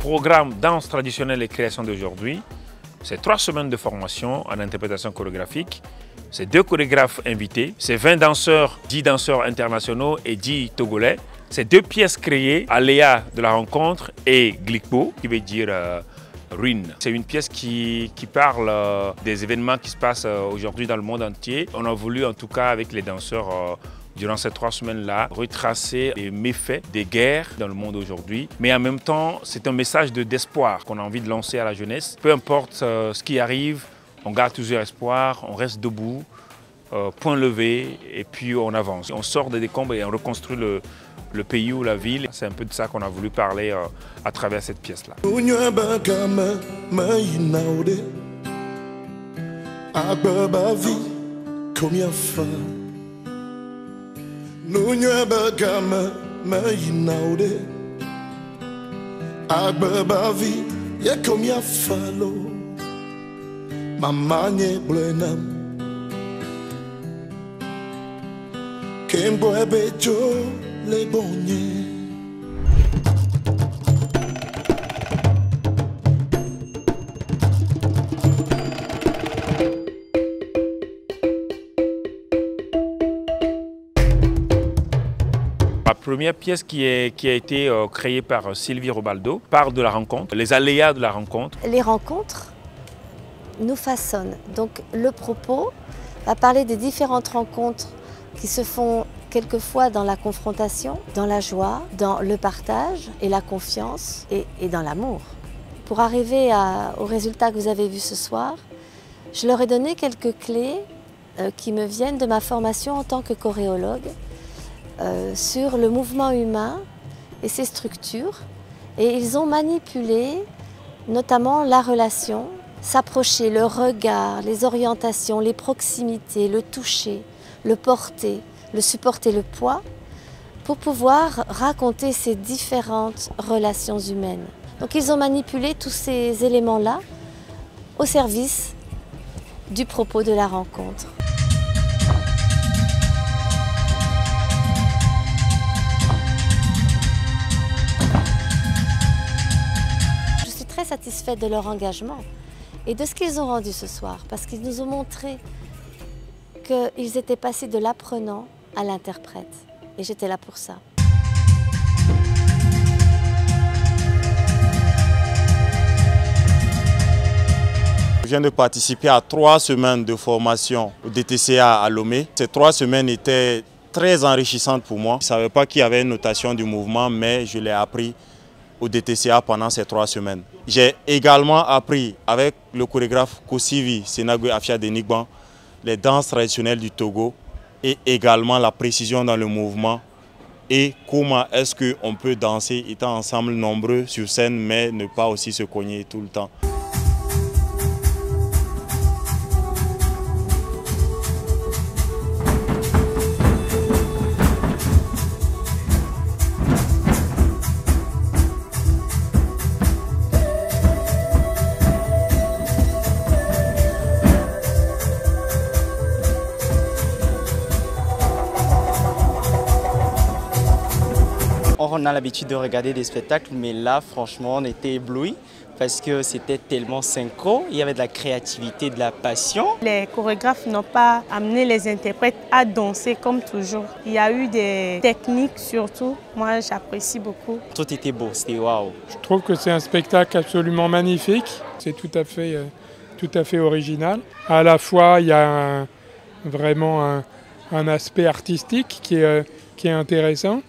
programme danse traditionnelle et création d'aujourd'hui, c'est 3 semaines de formation en interprétation chorégraphique. C'est 2 chorégraphes invités, c'est 20 danseurs, 10 danseurs internationaux et 10 togolais. C'est 2 pièces créées, Aléa de la rencontre et Glikbo, qui veut dire ruine. C'est une pièce qui parle des événements qui se passent aujourd'hui dans le monde entier. On a voulu en tout cas avec les danseurs durant ces 3 semaines-là retracer les méfaits des guerres dans le monde aujourd'hui. Mais en même temps, c'est un message d'espoir qu'on a envie de lancer à la jeunesse. Peu importe ce qui arrive, on garde toujours espoir, on reste debout, point levé et puis on avance. On sort des décombres et on reconstruit le pays ou la ville. C'est un peu de ça qu'on a voulu parler à travers cette pièce-là. La première pièce qui a été créée par Sylvie Robaldo parle de la rencontre, les aléas de la rencontre. Les rencontres nous façonnent. Donc le propos va parler des différentes rencontres qui se font quelquefois dans la confrontation, dans la joie, dans le partage et la confiance et dans l'amour. Pour arriver au résultat que vous avez vu ce soir, je leur ai donné quelques clés qui me viennent de ma formation en tant que choréologue sur le mouvement humain et ses structures. Et ils ont manipulé notamment la relation, s'approcher, le regard, les orientations, les proximités, le toucher, le porter, le supporter, le poids, pour pouvoir raconter ces différentes relations humaines. Donc ils ont manipulé tous ces éléments-là au service du propos de la rencontre. Je suis très satisfaite de leur engagement et de ce qu'ils ont rendu ce soir, parce qu'ils nous ont montré qu'ils étaient passés de l'apprenant à l'interprète. Et j'étais là pour ça. Je viens de participer à 3 semaines de formation au DTCA à Lomé. Ces 3 semaines étaient très enrichissantes pour moi. Je ne savais pas qu'il y avait une notation du mouvement, mais je l'ai appris au DTCA pendant ces 3 semaines. J'ai également appris avec le chorégraphe Kosivi Senagwe Afia Denigban les danses traditionnelles du Togo et également la précision dans le mouvement et comment est-ce qu'on peut danser étant ensemble nombreux sur scène mais ne pas aussi se cogner tout le temps. On a l'habitude de regarder des spectacles, mais là, franchement, on était éblouis parce que c'était tellement synchro, il y avait de la créativité, de la passion. Les chorégraphes n'ont pas amené les interprètes à danser comme toujours. Il y a eu des techniques surtout, moi j'apprécie beaucoup. Tout était beau, c'était waouh. Je trouve que c'est un spectacle absolument magnifique, c'est tout à fait original. À la fois, il y a vraiment un aspect artistique qui est intéressant.